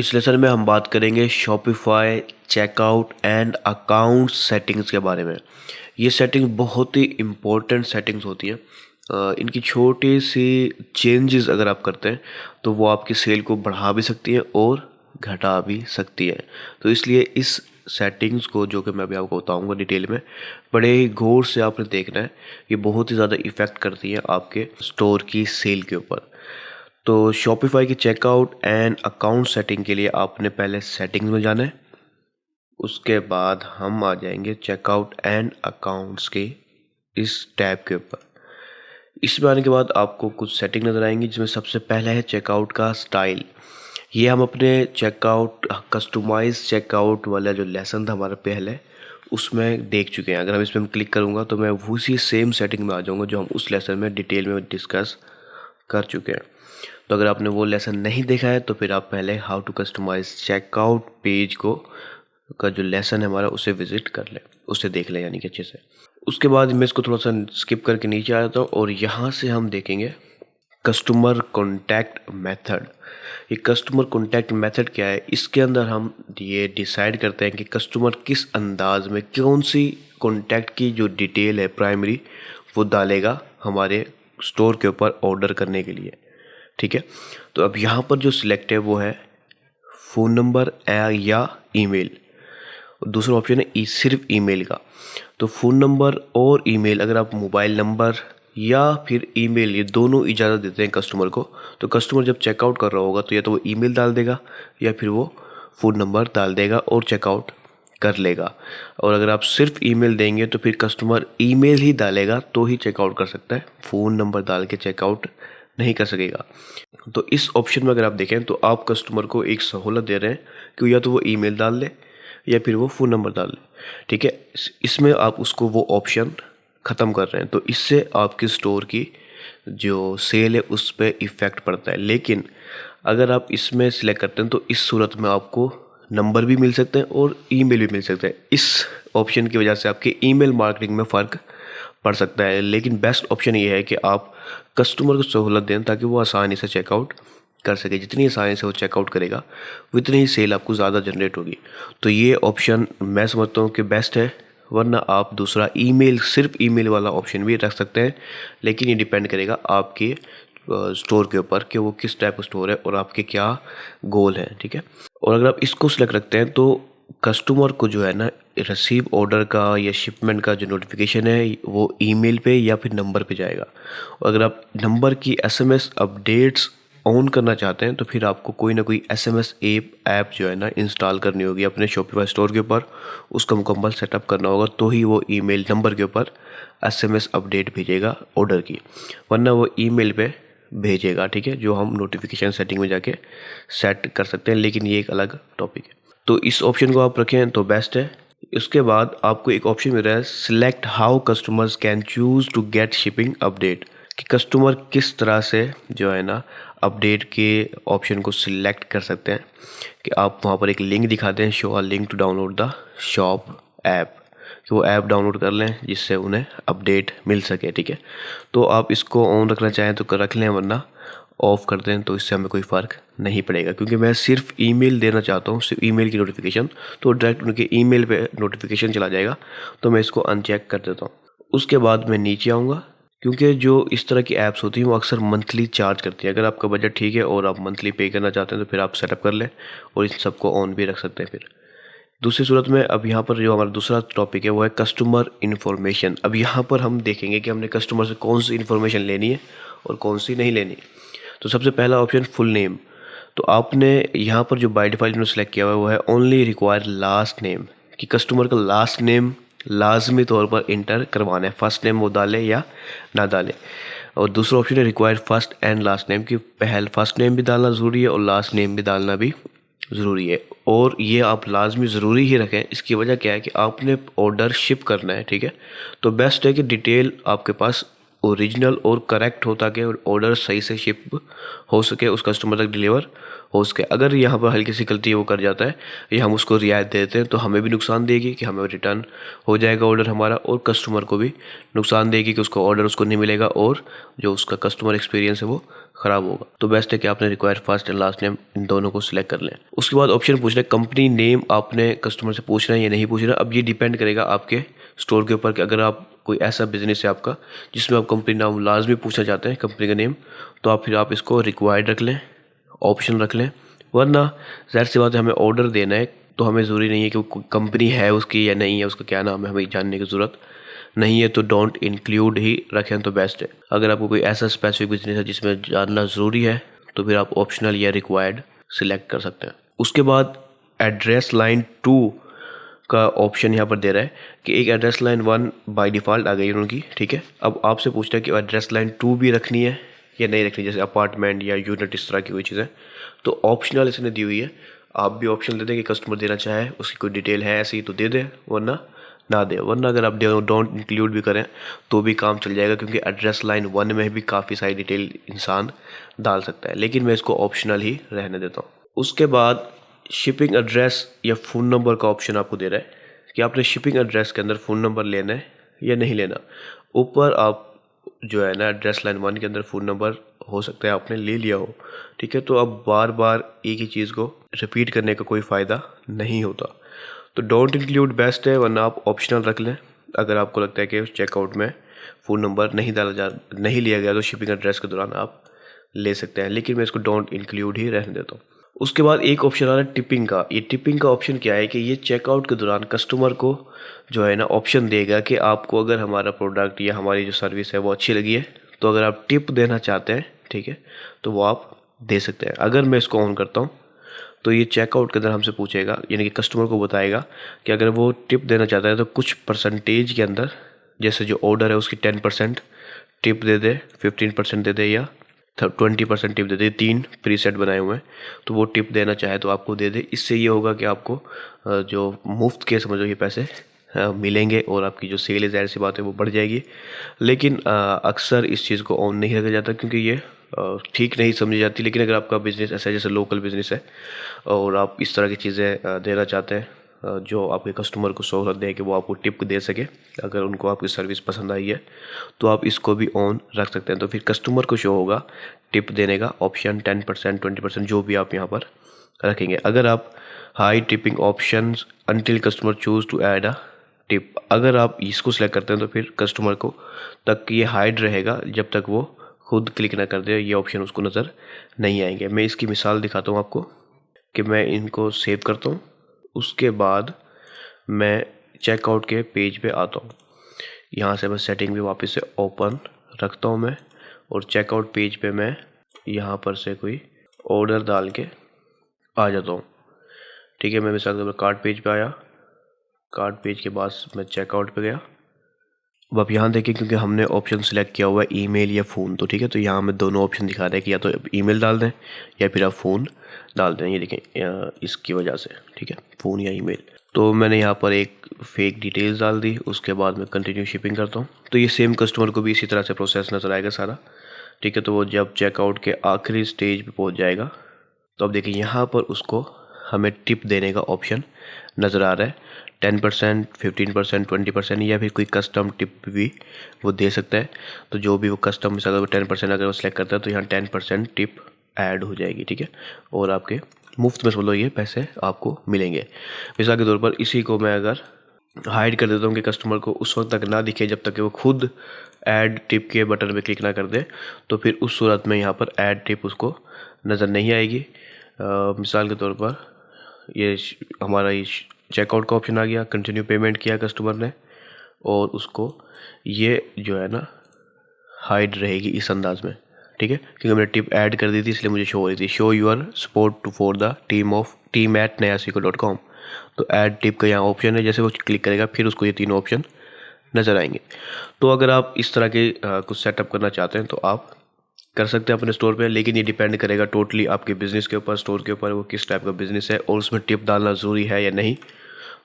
इस लेसन में हम बात करेंगे Shopify checkout and account settings के बारे में। ये सेटिंग्स बहुत ही इम्पोर्टेंट सेटिंग्स होती हैं। इनकी छोटी सी चेंजेस अगर आप करते हैं तो वो आपकी सेल को बढ़ा भी सकती हैं और घटा भी सकती है। तो इसलिए इस सेटिंग्स को जो कि मैं अभी आपको बताऊंगा डिटेल में, बड़े ही गौर से आपने देखना है। ये बहुत ही ज़्यादा इफ़ेक्ट करती है आपके स्टोर की सेल के ऊपर। तो शॉपिफाई की चेकआउट एंड अकाउंट सेटिंग के लिए आपने पहले सेटिंग्स में जाना है। उसके बाद हम आ जाएंगे चेकआउट एंड अकाउंट्स के इस टैब के ऊपर। इसमें आने के बाद आपको कुछ सेटिंग नज़र आएंगी, जिसमें सबसे पहला है चेकआउट का स्टाइल। ये हम अपने चेकआउट कस्टमाइज चेकआउट वाला जो लेसन था हमारा पहले, उसमें देख चुके हैं। अगर हम इसमें क्लिक करूँगा तो मैं उसी सेम सेटिंग में आ जाऊँगा जो हम उस लेसन में डिटेल में डिस्कस कर चुके हैं। तो अगर आपने वो लेसन नहीं देखा है तो फिर आप पहले how to customise checkout page को का जो लेसन है हमारा उसे विजिट कर लें, उसे देख लें यानी कि अच्छे से। उसके बाद मैं इसको थोड़ा सा स्किप करके नीचे आ जाता हूँ और यहाँ से हम देखेंगे कस्टमर कॉन्टैक्ट मेथड। ये कस्टमर कॉन्टैक्ट मेथड क्या है, इसके अंदर हम ये डिसाइड करते हैं कि कस्टमर किस अंदाज में कौन सी कॉन्टैक्ट की जो डिटेल है प्राइमरी वो डालेगा हमारे स्टोर के ऊपर ऑर्डर करने के लिए। ठीक है, तो अब यहाँ पर जो सिलेक्ट है वो है फ़ोन नंबर या ईमेल। दूसरा ऑप्शन है सिर्फ ईमेल का। तो फ़ोन नंबर और ईमेल, अगर आप मोबाइल नंबर या फिर ईमेल ये दोनों इजाज़त देते हैं कस्टमर को, तो कस्टमर जब चेकआउट कर रहा होगा तो या तो वो ईमेल डाल देगा या फिर वो फ़ोन नंबर डाल देगा और चेकआउट कर लेगा। और अगर आप सिर्फ ईमेल देंगे तो फिर कस्टमर ईमेल ही डालेगा तो ही चेकआउट कर सकता है, फ़ोन नंबर डाल के चेकआउट नहीं कर सकेगा। तो इस ऑप्शन में अगर आप देखें तो आप कस्टमर को एक सहूलत दे रहे हैं कि या तो वो ईमेल डाल ले या फिर वो फ़ोन नंबर डाल ले। ठीक है, इसमें आप उसको वो ऑप्शन ख़त्म कर रहे हैं, तो इससे आपके स्टोर की जो सेल है उस पर इफ़ेक्ट पड़ता है। लेकिन अगर आप इसमें सिलेक्ट करते हैं तो इस सूरत में आपको नंबर भी मिल सकते हैं और ईमेल भी मिल सकते हैं। इस ऑप्शन की वजह से आपके ईमेल मार्केटिंग में फ़र्क पड़ सकता है। लेकिन बेस्ट ऑप्शन ये है कि आप कस्टमर को सहूलत दें ताकि वो आसानी से चेकआउट कर सके। जितनी आसानी से वो चेकआउट करेगा उतनी ही सेल आपको ज़्यादा जनरेट होगी। तो ये ऑप्शन मैं समझता हूँ कि बेस्ट है, वरना आप दूसरा ईमेल सिर्फ ईमेल वाला ऑप्शन भी रख सकते हैं। लेकिन ये डिपेंड करेगा आपके स्टोर के ऊपर कि वो किस टाइप का स्टोर है और आपके क्या गोल हैं। ठीक है, और अगर आप इसको सिलेक्ट रखते हैं तो कस्टमर को जो है ना रिसीव ऑर्डर का या शिपमेंट का जो नोटिफिकेशन है वो ईमेल पे या फिर नंबर पे जाएगा। और अगर आप नंबर की एसएमएस अपडेट्स ऑन करना चाहते हैं तो फिर आपको कोई ना कोई एसएमएस ऐप जो है ना इंस्टॉल करनी होगी अपने शॉपिफाई स्टोर के ऊपर, उसका मुकम्मल सेटअप करना होगा तो ही वो ईमेल नंबर के ऊपर एसएमएस अपडेट भेजेगा ऑर्डर की, वरना वो ईमेल पे भेजेगा। ठीक है, जो हम नोटिफिकेशन सेटिंग में जाके सेट कर सकते हैं, लेकिन ये एक अलग टॉपिक है। तो इस ऑप्शन को आप रखें तो बेस्ट है। उसके बाद आपको एक ऑप्शन मिल रहा है select how customers can choose to get shipping update, कि कस्टमर किस तरह से जो है ना अपडेट के ऑप्शन को सिलेक्ट कर सकते हैं। कि आप वहाँ पर एक लिंक दिखाते हैं, show a link to download the shop app, कि वो ऐप डाउनलोड कर लें जिससे उन्हें अपडेट मिल सके। ठीक है, तो आप इसको ऑन रखना चाहें तो रख लें, वरना ऑफ़ कर दें तो इससे हमें कोई फ़र्क नहीं पड़ेगा। क्योंकि मैं सिर्फ ईमेल देना चाहता हूँ, सिर्फ ईमेल की नोटिफिकेशन, तो डायरेक्ट उनके ईमेल पे नोटिफिकेशन चला जाएगा, तो मैं इसको अनचेक कर देता हूँ। उसके बाद मैं नीचे आऊँगा, क्योंकि जो इस तरह की ऐप्स होती हैं वो अक्सर मंथली चार्ज करती हैं। अगर आपका बजट ठीक है और आप मंथली पे करना चाहते हैं तो फिर आप सेटअप कर लें और इन सबको ऑन भी रख सकते हैं। फिर दूसरी सूरत में अब यहाँ पर जो हमारा दूसरा टॉपिक है वो है कस्टमर इन्फॉर्मेशन। अब यहाँ पर हम देखेंगे कि हमने कस्टमर से कौन सी इन्फॉर्मेशन लेनी है और कौन सी नहीं लेनी। तो सबसे पहला ऑप्शन फुल नेम। तो आपने यहाँ पर जो बाय डिफ़ॉल्ट में सेलेक्ट किया हुआ है वो है ओनली रिक्वायर लास्ट नेम, कि कस्टमर का लास्ट नेम लाजमी तौर पर इंटर करवाना है, फर्स्ट नेम वो डाले या ना डाले। और दूसरा ऑप्शन है require first and last name, कि पहले फर्स्ट नेम भी डालना ज़रूरी है और लास्ट नेम भी डालना भी ज़रूरी है। और ये आप लाजमी ज़रूरी ही रखें। इसकी वजह क्या है कि आपने ऑर्डर शिप करना है। ठीक है, तो बेस्ट है कि डिटेल आपके पास ओरिजिनल और करेक्ट हो ताकि ऑर्डर सही से शिप हो सके, उस कस्टमर तक डिलीवर हो सके। अगर यहाँ पर हल्की सी गलती वो कर जाता है या हम उसको रियायत देते हैं तो हमें भी नुकसान देगी कि हमें रिटर्न हो जाएगा ऑर्डर हमारा, और कस्टमर को भी नुकसान देगी कि उसको ऑर्डर उसको नहीं मिलेगा और जो उसका कस्टमर एक्सपीरियंस है वो ख़राब होगा। तो बेस्ट है कि आपने required first and last name in दोनों को सिलेक्ट कर लें। उसके बाद ऑप्शन पूछना है कंपनी नेम, आपने कस्टमर से पूछना है या नहीं पूछना। अब ये डिपेंड करेगा आपके स्टोर के ऊपर कि अगर आप कोई ऐसा बिजनेस है आपका जिसमें आप कंपनी नाम लाजमी पूछना चाहते हैं, कंपनी का नेम, तो आप इसको रिक्वायर्ड रख लें, ऑप्शन रख लें। वरना ज़ाहिर सी बात है, हमें ऑर्डर देना है तो हमें ज़रूरी नहीं है कि वो कंपनी है उसकी या नहीं है, उसका क्या नाम है हमें जानने की ज़रूरत नहीं है, तो डोंट इंक्लूड ही रखें तो बेस्ट है। अगर आपको कोई ऐसा स्पेसिफिक बिजनेस है जिसमें जानना ज़रूरी है तो फिर आप ऑप्शनल या रिक्वायर्ड सिलेक्ट कर सकते हैं। उसके बाद एड्रेस लाइन 2 का ऑप्शन यहाँ पर दे रहा है कि एक एड्रेस लाइन 1 बाय डिफ़ॉल्ट आ गई उनकी, ठीक है। अब आपसे पूछता है कि एड्रेस लाइन 2 भी रखनी है या नहीं रखनी, जैसे अपार्टमेंट या यूनिट इस तरह की कोई चीज़ है, तो ऑप्शनल इसने दी हुई है। आप भी ऑप्शन दे दें कि कस्टमर देना चाहे, उसकी कोई डिटेल है ऐसी तो दे दे, वरना ना दे। वरना अगर आप डोंट इंक्लूड भी करें तो भी काम चल जाएगा, क्योंकि एड्रेस लाइन 1 में भी काफ़ी सारी डिटेल इंसान डाल सकता है, लेकिन मैं इसको ऑप्शनल ही रहने देता हूँ। उसके बाद शिपिंग एड्रेस या फ़ोन नंबर का ऑप्शन आपको दे रहा है कि आपने शिपिंग एड्रेस के अंदर फ़ोन नंबर लेना है या नहीं लेना। ऊपर आप जो है ना एड्रेस लाइन 1 के अंदर फ़ोन नंबर हो सकता है आपने ले लिया हो, ठीक है। तो अब बार बार एक ही चीज़ को रिपीट करने का कोई फ़ायदा नहीं होता, तो डोंट इंक्लूड बेस्ट है। वरना आप ऑप्शनल रख लें। अगर आपको लगता है कि उस चेकआउट में फ़ोन नंबर नहीं लिया गया तो शिपिंग एड्रेस के दौरान आप ले सकते हैं, लेकिन मैं इसको डोंट इंक्लूड ही रहने देता हूँ। उसके बाद एक ऑप्शन आ रहा है टिपिंग का। ये टिपिंग का ऑप्शन क्या है कि ये चेकआउट के दौरान कस्टमर को जो है ना ऑप्शन देगा कि आपको अगर हमारा प्रोडक्ट या हमारी जो सर्विस है वो अच्छी लगी है तो अगर आप टिप देना चाहते हैं, ठीक है, तो वो आप दे सकते हैं। अगर मैं इसको ऑन करता हूँ तो ये चेकआउट के अंदर हमसे पूछेगा, यानी कि कस्टमर को बताएगा कि अगर वो टिप देना चाहता है तो कुछ परसेंटेज के अंदर, जैसे जो ऑर्डर है उसकी 10% टिप दे दे, 15% दे दे या 20% टिप दे दे। 3 प्रीसेट बनाए हुए हैं, तो वो टिप देना चाहे तो आपको दे दे। इससे ये होगा कि आपको जो मुफ्त के समझो ये पैसे मिलेंगे और आपकी जो सेल है ज़ाहिर सी बात है वो बढ़ जाएगी। लेकिन अक्सर इस चीज़ को ऑन नहीं रखा जाता क्योंकि ये ठीक नहीं समझी जाती। लेकिन अगर आपका बिज़नेस ऐसा है जैसे लोकल बिज़नेस है और आप इस तरह की चीज़ें देना चाहते हैं जो आपके कस्टमर को सहूलत दें कि वो आपको टिप दे सके, अगर उनको आपकी सर्विस पसंद आई है तो आप इसको भी ऑन रख सकते हैं। तो फिर कस्टमर को शो होगा टिप देने का ऑप्शन 10%, 20% जो भी आप यहाँ पर रखेंगे। अगर आप hide tipping options until customer choose to add a tip, अगर आप इसको सिलेक्ट करते हैं तो फिर कस्टमर को तक ये हाइड रहेगा जब तक वो खुद क्लिक ना कर दे, ये ऑप्शन उसको नज़र नहीं आएंगे। मैं इसकी मिसाल दिखाता हूँ आपको कि मैं इनको सेव करता हूँ। उसके बाद मैं चेकआउट के पेज पे आता हूँ। यहाँ से मैं सेटिंग भी वापस से ओपन रखता हूँ मैं, और चेकआउट पेज पे मैं यहाँ पर से कोई ऑर्डर डाल के आ जाता हूँ, ठीक है। मैं मिसाल के तौर पर कार्ट पेज पे आया, कार्ट पेज के बाद मैं चेकआउट पे गया। अब आप यहाँ देखें क्योंकि हमने ऑप्शन सेलेक्ट किया हुआ है ईमेल या फ़ोन, तो ठीक है, तो यहाँ हमें दोनों ऑप्शन दिखा रहे हैं कि या तो ईमेल डाल दें या फिर आप फ़ोन डाल दें। ये देखें इसकी वजह से, ठीक है, फ़ोन या ईमेल। तो मैंने यहाँ पर एक फ़ेक डिटेल्स डाल दी, उसके बाद मैं कंटिन्यू शिपिंग करता हूँ। तो ये सेम कस्टमर को भी इसी तरह से प्रोसेस नज़र आएगा सारा, ठीक है। तो वो जब चेकआउट के आखिरी स्टेज पर पहुँच जाएगा तो अब देखिए यहाँ पर उसको हमें टिप देने का ऑप्शन नज़र आ रहा है। 10%, 15%, 20% या फिर कोई कस्टम टिप भी वो दे सकता है। तो जो भी वो कस्टम अगर वो 10% अगर वो सिलेक्ट करता है तो यहाँ 10% टिप ऐड हो जाएगी, ठीक है, और आपके मुफ्त में समझ ये पैसे आपको मिलेंगे। मिसाल के तौर पर इसी को मैं अगर हाइड कर देता हूँ कि कस्टमर को उस वक्त तक ना दिखे जब तक कि वो खुद ऐड टिप के बटन पे क्लिक ना कर दे, तो फिर उस सूरत में यहाँ पर ऐड टिप उसको नज़र नहीं आएगी। मिसाल के तौर पर ये हमारा ये चेकआउट का ऑप्शन आ गया, कंटिन्यू पेमेंट किया कस्टमर ने, और उसको ये जो है ना हाइड रहेगी इस अंदाज में, ठीक है, क्योंकि मैंने टिप ऐड कर दी थी इसलिए मुझे शो हो रही थी show your support to for the team@nayasiko.com। तो ऐड टिप का यहाँ ऑप्शन है, जैसे वो क्लिक करेगा फिर उसको ये तीनों ऑप्शन नज़र आएंगे। तो अगर आप इस तरह के कुछ सेटअप करना चाहते हैं तो आप कर सकते हैं अपने स्टोर पे, लेकिन ये डिपेंड करेगा टोटली आपके बिज़नेस के ऊपर, स्टोर के ऊपर, वो किस टाइप का बिज़नेस है और उसमें टिप डालना ज़रूरी है या नहीं,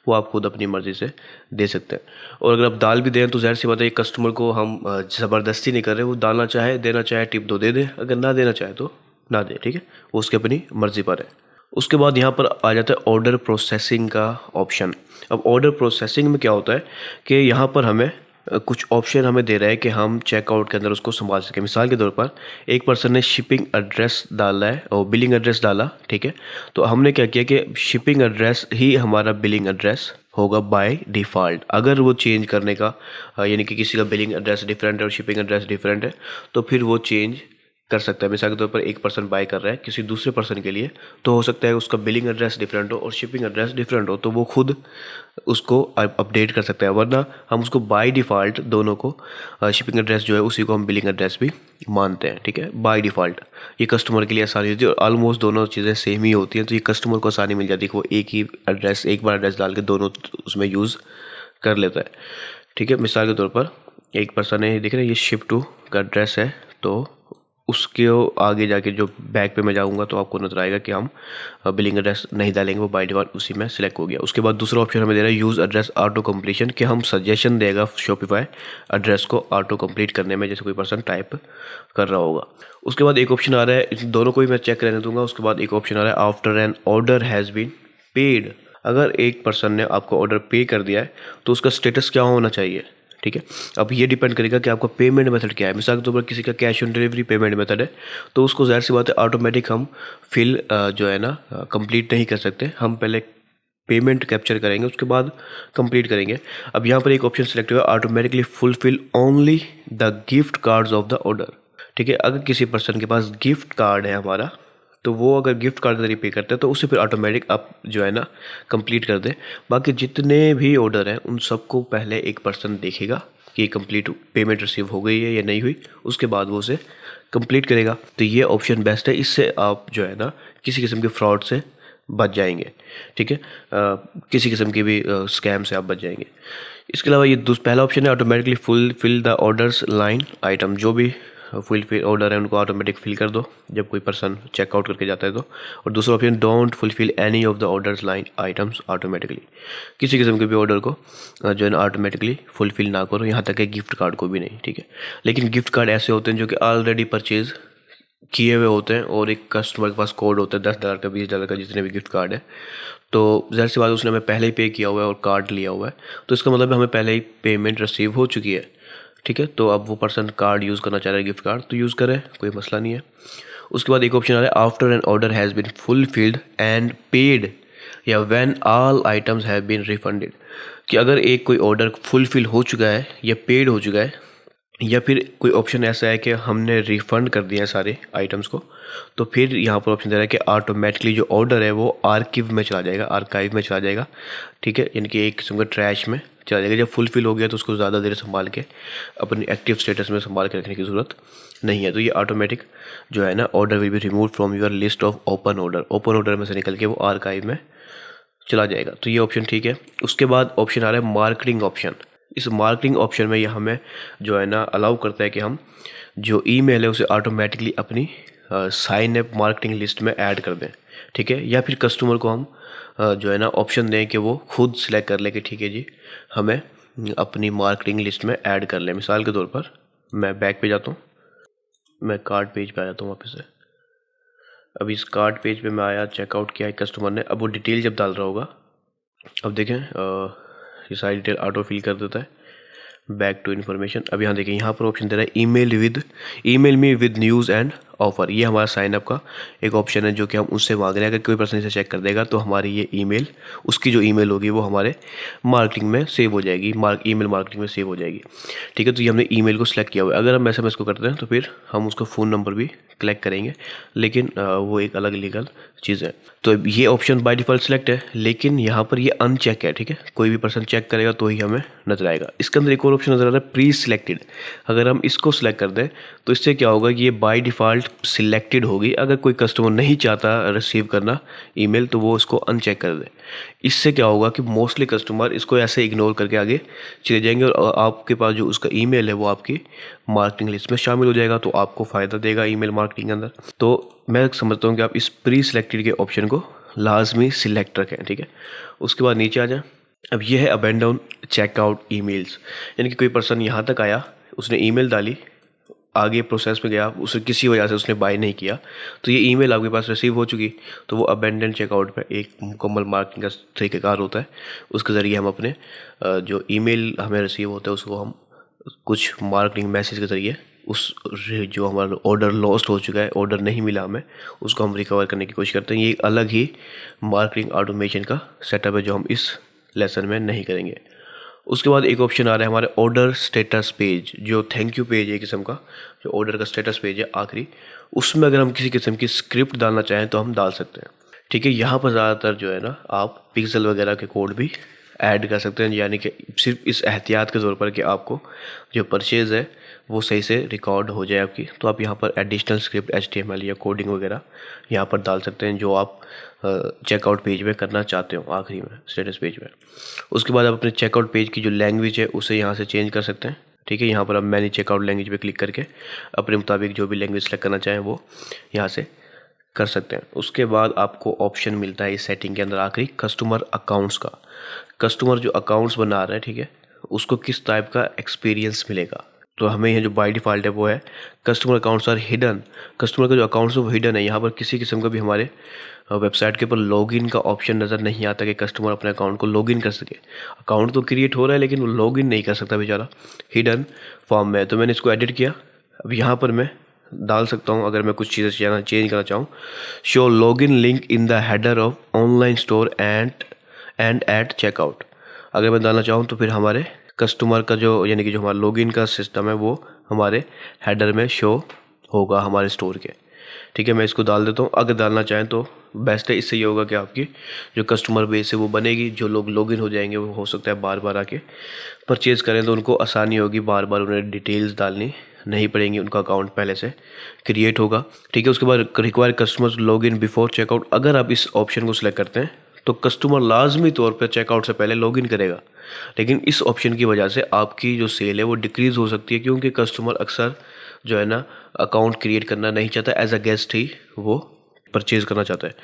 वो आप खुद अपनी मर्ज़ी से दे सकते हैं। और अगर आप डाल भी दें तो ज़ाहिर सी बात है कस्टमर को हम ज़बरदस्ती नहीं कर रहे, वो डालना चाहे देना चाहे टिप दो दे दे, अगर ना देना चाहे तो ना दे, ठीक है, वो उसकी अपनी मर्ज़ी पर है। उसके बाद यहाँ पर आ जाता है ऑर्डर प्रोसेसिंग का ऑप्शन। अब ऑर्डर प्रोसेसिंग में क्या होता है कि यहाँ पर हमें कुछ ऑप्शन हमें दे रहा है कि हम चेकआउट के अंदर उसको संभाल सकें। मिसाल के तौर पर एक पर्सन ने शिपिंग एड्रेस डाला है और बिलिंग एड्रेस डाला, ठीक है। तो हमने क्या किया कि शिपिंग एड्रेस ही हमारा बिलिंग एड्रेस होगा बाय डिफ़ॉल्ट। अगर वो चेंज करने का यानी कि किसी का बिलिंग एड्रेस डिफरेंट है और शिपिंग एड्रेस डिफरेंट है तो फिर वो चेंज कर सकता है। मिसाल के तौर पर एक पर्सन बाय कर रहा है किसी दूसरे पर्सन के लिए, तो हो सकता है उसका बिलिंग एड्रेस डिफरेंट हो और शिपिंग एड्रेस डिफरेंट हो, तो वो खुद उसको अपडेट कर सकता है। वरना हम उसको बाय डिफ़ॉल्ट दोनों को शिपिंग एड्रेस जो है उसी को हम बिलिंग एड्रेस भी मानते हैं, ठीक है, बाय डिफ़ॉल्ट। ये कस्टमर के लिए आसानी होती है और ऑलमोस्ट दोनों चीज़ें सेम ही होती हैं, तो ये कस्टमर को आसानी मिल जाती है कि वो एक ही एड्रेस एक बार एड्रेस डाल के दोनों उसमें यूज़ कर लेता है, ठीक है। मिसाल के तौर पर एक पर्सन है, देख रहे हैं ये शिप टू का एड्रेस है, तो उसके आगे जाके जो बैक पे मैं जाऊंगा तो आपको नजर आएगा कि हम बिलिंग एड्रेस नहीं डालेंगे, वो बाय डिफ़ॉल्ट उसी में सिलेक्ट हो गया। उसके बाद दूसरा ऑप्शन हमें दे रहा है यूज़ एड्रेस ऑटो कंप्लीशन, कि हम सजेशन देगा शॉपिफाई एड्रेस को ऑटो कंप्लीट करने में, जैसे कोई पर्सन टाइप कर रहा होगा। उसके बाद एक ऑप्शन आ रहा है, इन दोनों को ही मैं चेक रहने दूंगा। उसके बाद एक ऑप्शन आ रहा है after an order has been paid. अगर एक पर्सन ने आपको ऑर्डर पे कर दिया है तो उसका स्टेटस क्या होना चाहिए, ठीक है। अब ये डिपेंड करेगा कि आपका पेमेंट मेथड क्या है। मिसाल के तौर पर किसी का cash on delivery payment method है तो उसको ज़ाहिर सी बात है ऑटोमेटिक हम फिल जो है ना कंप्लीट नहीं कर सकते, हम पहले पेमेंट कैप्चर करेंगे उसके बाद कंप्लीट करेंगे। अब यहाँ पर एक ऑप्शन सेलेक्ट हुआ automatically fulfil only the gift cards of the order, ठीक है। अगर किसी पर्सन के पास गिफ्ट कार्ड है हमारा, तो वो अगर गिफ्ट कार्ड के जरिए पे करते हैं तो उसे फिर ऑटोमेटिक आप जो है ना कंप्लीट कर दें। बाकी जितने भी ऑर्डर हैं उन सबको पहले एक पर्सन देखेगा कि कंप्लीट पेमेंट रिसीव हो गई है या नहीं हुई, उसके बाद वो उसे कंप्लीट करेगा। तो ये ऑप्शन बेस्ट है, इससे आप जो है ना किसी किस्म के फ्रॉड से बच जाएंगे, ठीक है। किसी किस्म के भी स्कैम से आप बच जाएंगे। इसके अलावा ये पहला ऑप्शन है automatically fulfil the orders line item, जो भी फुलफिल ऑर्डर है उनको ऑटोमेटिक फिल कर दो जब कोई पर्सन चेकआउट करके जाता है तो। और दूसरा option don't fulfil any of the orders line items automatically, किसी किस्म के भी ऑर्डर को जो है ना ऑटोमेटिकली फुलफिल ना करो, यहाँ तक कि गिफ्ट कार्ड को भी नहीं, ठीक है। लेकिन गिफ्ट कार्ड ऐसे होते हैं जो कि ऑलरेडी परचेज किए हुए होते हैं और एक कस्टमर के पास कोड होता है $10 का $20 का जितने भी गिफ्ट कार्ड है, तो ज़ाहिर सी बात उसने हमें पहले ही पे किया हुआ है और कार्ड लिया हुआ है, तो इसका मतलब हमें पहले ही पेमेंट रिसीव हो चुकी है, ठीक है। तो अब वो पर्सन कार्ड यूज़ करना चाह रहा है गिफ्ट कार्ड, तो यूज़ करें, कोई मसला नहीं है। उसके बाद एक ऑप्शन आ रहा है after an order has been fulfilled and paid या when all items have been refunded, कि अगर एक कोई ऑर्डर फुलफिल हो चुका है या पेड हो चुका है या फिर कोई ऑप्शन ऐसा है कि हमने रिफ़ंड कर दिया है सारे आइटम्स को, तो फिर यहाँ पर ऑप्शन दे रहा है कि ऑटोमेटिकली जो ऑर्डर है वो आर्काइव में चला जाएगा, ठीक है। यानी कि एक किस्म का ट्रैश में चला जाएगा। जब फुलफिल हो गया तो उसको ज़्यादा देर संभाल के अपनी एक्टिव स्टेटस में संभाल के रखने की ज़रूरत नहीं है। तो ये ऑटोमेटिक जो है ना order will be remove from your list of open order में से निकल के वो आर्काइव में चला जाएगा। तो ये ऑप्शन ठीक है। उसके बाद ऑप्शन आ रहा है मार्केटिंग ऑप्शन। इस मार्केटिंग ऑप्शन में ये हमें जो है ना अलाउ करता है कि हम जो ईमेल है उसे ऑटोमेटिकली अपनी साइन अप मार्केटिंग लिस्ट में ऐड कर दें, ठीक है। या फिर कस्टमर को हम जो है ना ऑप्शन दें कि वो खुद सिलेक्ट कर ले कि ठीक है जी हमें अपनी मार्केटिंग लिस्ट में ऐड कर लें। मिसाल के तौर पर मैं बैक पे जाता हूँ, मैं कार्ड पेज पे आ जाता हूँ वापस से। अब इस कार्ड पेज पे मैं आया, चेकआउट किया कस्टमर ने, अब वो डिटेल जब डाल रहा होगा, अब देखें ये सारी डिटेल ऑटो फिल कर देता है। बैक टू इन्फॉर्मेशन, अब यहाँ देखें यहाँ पर ऑप्शन दे रहा है email me with news and offer. ये हमारा साइनअप का एक ऑप्शन है जो कि हम उससे मांग रहे हैं। अगर कोई पर्सन इसे चेक कर देगा तो हमारी ये ईमेल, उसकी जो ईमेल होगी वो हमारे मार्केटिंग में सेव हो जाएगी, ईमेल मार्केटिंग में सेव हो जाएगी, ठीक है। तो ये हमने ईमेल को सिलेक्ट किया हुआ है। अगर हम SMS को करते हैं तो फिर हम उसका फ़ोन नंबर भी कलेक्ट करेंगे, लेकिन वो एक अलग लीगल चीज़ है। तो ये ऑप्शन बाय डिफ़ॉल्ट सिलेक्ट है, लेकिन यहाँ पर ये अनचेक है, ठीक है। कोई भी पर्सन चेक करेगा तो ही हमें नजर आएगा। इसके अंदर एक और ऑप्शन नजर आ रहा है प्री सिलेक्टेड। अगर हम इसको सिलेक्ट कर दें तो इससे क्या होगा कि ये बाय डिफ़ॉल्ट सिलेक्टेड होगी। अगर कोई कस्टमर नहीं चाहता रिसीव करना ईमेल तो वो इसको अनचेक कर दे। इससे क्या होगा कि मोस्टली कस्टमर इसको ऐसे इग्नोर करके आगे चले जाएंगे और आपके पास जो उसका ईमेल है वो आपकी मार्केटिंग लिस्ट में शामिल हो जाएगा, तो आपको फ़ायदा देगा ईमेल मार्केटिंग के अंदर। तो मैं समझता हूँ कि आप इस प्री सिलेक्टेड के ऑप्शन को लाजमी सिलेक्ट रखें, ठीक है। उसके बाद नीचे आ जाए। अब यह है अबैंडन चेकआउट ईमेल्स, यानी कि कोई पर्सन यहाँ तक आया, उसने ईमेल डाली, आगे प्रोसेस में गया, उसे किसी वजह से उसने बाय नहीं किया, तो ये ईमेल आपके पास रिसीव हो चुकी, तो वो अबैंडन चेकआउट पे एक मुकम्मल मार्केटिंग का तरीक़ाकार होता है। उसके ज़रिए हम अपने जो ईमेल हमें रिसीव होता है उसको हम कुछ मार्केटिंग मैसेज के ज़रिए उस जो हमारा ऑर्डर लॉस्ट हो चुका है, ऑर्डर नहीं मिला हमें, उसको हम रिकवर करने की कोशिश करते हैं। ये एक अलग ही मार्केटिंग ऑटोमेशन का सेटअप है जो हम इस लेसन में नहीं करेंगे। उसके बाद एक ऑप्शन आ रहा है हमारे ऑर्डर स्टेटस पेज, जो थैंक यू पेज है किस्म का, जो ऑर्डर का स्टेटस पेज है आखिरी, उसमें अगर हम किसी किस्म की स्क्रिप्ट डालना चाहें तो हम डाल सकते हैं। ठीक है, यहाँ पर ज़्यादातर जो है ना आप पिक्सल वगैरह के कोड भी ऐड कर सकते हैं, यानी कि सिर्फ इस एहतियात के तौर पर कि आपको जो परचेज़ है वो सही से रिकॉर्ड हो जाए आपकी, तो आप यहाँ पर एडिशनल स्क्रिप्ट HTML या कोडिंग वगैरह यहाँ पर डाल सकते हैं जो आप चेकआउट पेज में करना चाहते हो आखिरी में, स्टेटस पेज में। उसके बाद आप अपने चेकआउट पेज की जो लैंग्वेज है उसे यहाँ से चेंज कर सकते हैं। ठीक है, यहाँ पर आप मैनेज चेकआउट लैंग्वेज पे क्लिक करके अपने मुताबिक जो भी लैंग्वेज सेलेक्ट करना चाहें वो यहाँ से कर सकते हैं। उसके बाद आपको ऑप्शन मिलता है इस सेटिंग के अंदर आखिरी कस्टमर अकाउंट्स का। कस्टमर जो अकाउंट्स बना रहा है, ठीक है, उसको किस टाइप का एक्सपीरियंस मिलेगा। तो हमें यहाँ जो बाय डिफ़ॉल्ट है वो है customer accounts are hidden. Customer का जो अकाउंट्स है वो हिडन है, यहाँ पर किसी किस्म का भी हमारे वेबसाइट के ऊपर लॉगिन का ऑप्शन नज़र नहीं आता कि कस्टमर अपने अकाउंट को लॉगिन कर सके। अकाउंट तो क्रिएट हो रहा है लेकिन वो लॉगिन नहीं कर सकता बेचारा, हिडन फॉर्म में है। तो मैंने इसको एडिट किया। अब यहाँ पर मैं डाल सकता हूँ अगर मैं कुछ चीज़ें चेंज करना चाहूँ, show login link in the header of online store and at checkout. अगर मैं डालना चाहूँ तो फिर हमारे कस्टमर का जो यानी कि जो हमारा लॉगिन का सिस्टम है वो हमारे हेडर में शो होगा हमारे स्टोर के। ठीक है, मैं इसको डाल देता हूँ। अगर डालना चाहें तो बेस्ट है, इससे ये होगा कि आपकी जो कस्टमर बेस है वो बनेगी, जो लोग लॉगिन हो जाएंगे वो हो सकता है बार बार आके परचेज़ करें तो उनको आसानी होगी, बार बार उन्हें डिटेल्स डालनी नहीं पड़ेंगी, उनका अकाउंट पहले से क्रिएट होगा। ठीक है, उसके बाद require customers login before checkout. अगर आप इस ऑप्शन को सिलेक्ट करते हैं तो कस्टमर लाजमी तौर पर चेकआउट से पहले लॉगिन करेगा, लेकिन इस ऑप्शन की वजह से आपकी जो सेल है वो डिक्रीज़ हो सकती है, क्योंकि कस्टमर अक्सर जो है ना अकाउंट क्रिएट करना नहीं चाहता, एज अ गेस्ट ही वो परचेज़ करना चाहता है।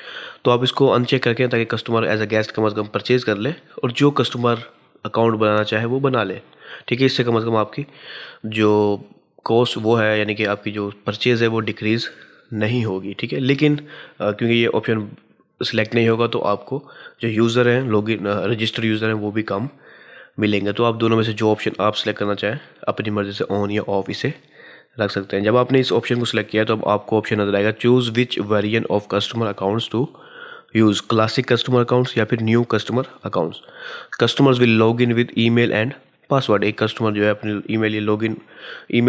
तो आप इसको अनचेक करके ताकि कस्टमर एज अ गेस्ट कम से कम परचेज़ कर ले और जो कस्टमर अकाउंट बनाना चाहे वो बना ले। ठीक है, इससे कम से कम आपकी जो कॉस्ट वो है यानी कि आपकी जो परचेज़ है वो डिक्रीज़ नहीं होगी। ठीक है, लेकिन क्योंकि ये ऑप्शन सिलेक्ट नहीं होगा तो आपको जो यूज़र हैं लॉगिन रजिस्टर यूज़र हैं वो भी कम मिलेंगे। तो आप दोनों में से जो ऑप्शन आप सेलेक्ट करना चाहें अपनी मर्ज़ी से ऑन या ऑफ इसे रख सकते हैं। जब आपने इस ऑप्शन को सिलेक्ट किया तो अब आपको ऑप्शन नजर आएगा choose which variant of customer accounts to use, classic customer accounts या फिर new customer accounts. Customers will log in with email and password. एक कस्टमर जो है अपने ईमेल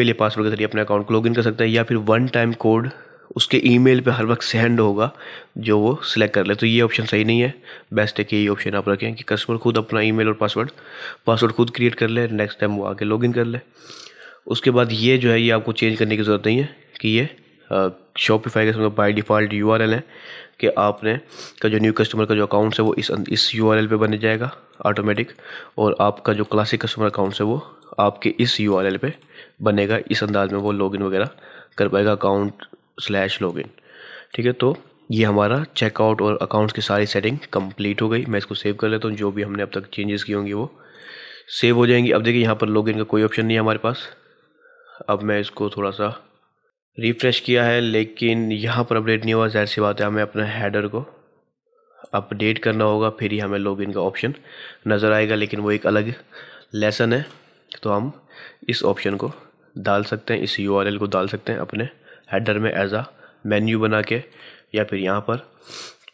या पासवर्ड के जरिए अपने अकाउंट को लॉगिन कर सकता है, या फिर वन टाइम कोड उसके ईमेल पे हर वक्त सेंड होगा जो वो सिलेक्ट कर ले। तो ये ऑप्शन सही नहीं है, बेस्ट है कि ये ऑप्शन आप रखें कि कस्टमर खुद अपना ईमेल और पासवर्ड खुद क्रिएट कर ले, नेक्स्ट टाइम वो आके लॉगिन कर ले। उसके बाद ये जो है ये आपको चेंज करने की ज़रूरत नहीं है कि ये शॉपिफाई का बाय डिफ़ॉल्ट URL है कि आपने का जो न्यू कस्टमर का जो अकाउंट्स है वो इस URL पे बन जाएगा ऑटोमेटिक, और आपका जो क्लासिक कस्टमर अकाउंट्स है वो आपके इस URL पे बनेगा। इस अंदाज में वो लॉगिन वगैरह कर पाएगा account/login। ठीक है, तो ये हमारा चेकआउट और अकाउंट्स की सारी सेटिंग कंप्लीट हो गई। मैं इसको सेव कर लेता हूँ, जो भी हमने अब तक चेंजेस की होंगी वो सेव हो जाएंगी। अब देखिए यहाँ पर लॉगिन का कोई ऑप्शन नहीं है हमारे पास। अब मैं इसको थोड़ा सा रिफ़्रेश किया है लेकिन यहाँ पर अपडेट नहीं हुआ। ज़ाहिर सी बात है हमें अपना हेडर को अपडेट करना होगा, फिर ही हमें लॉगिन का ऑप्शन नज़र आएगा, लेकिन वो एक अलग लेसन है। तो हम इस ऑप्शन को डाल सकते हैं, इस URL को डाल सकते हैं अपने हेडर में एज अ मेन्यू बना के, या फिर यहाँ पर,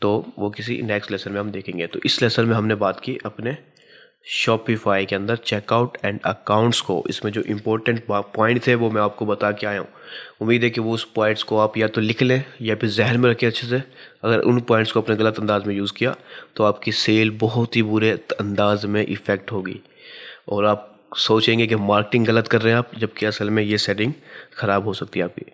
तो वो किसी नेक्स्ट लेसन में हम देखेंगे। तो इस लेसन में हमने बात की अपने शॉपिफाई के अंदर चेकआउट एंड अकाउंट्स को। इसमें जो इम्पोर्टेंट पॉइंट थे वो मैं आपको बता के आया हूँ। उम्मीद है कि वो उस पॉइंट्स को आप या तो लिख लें या फिर जहन में रखें अच्छे से। अगर उन पॉइंट्स को अपने गलत अंदाज में यूज़ किया तो आपकी सेल बहुत ही बुरे अंदाज में इफ़ेक्ट होगी और आप सोचेंगे कि मार्केटिंग गलत कर रहे हैं आप, जबकि असल में ये सेटिंग ख़राब हो सकती है आपकी।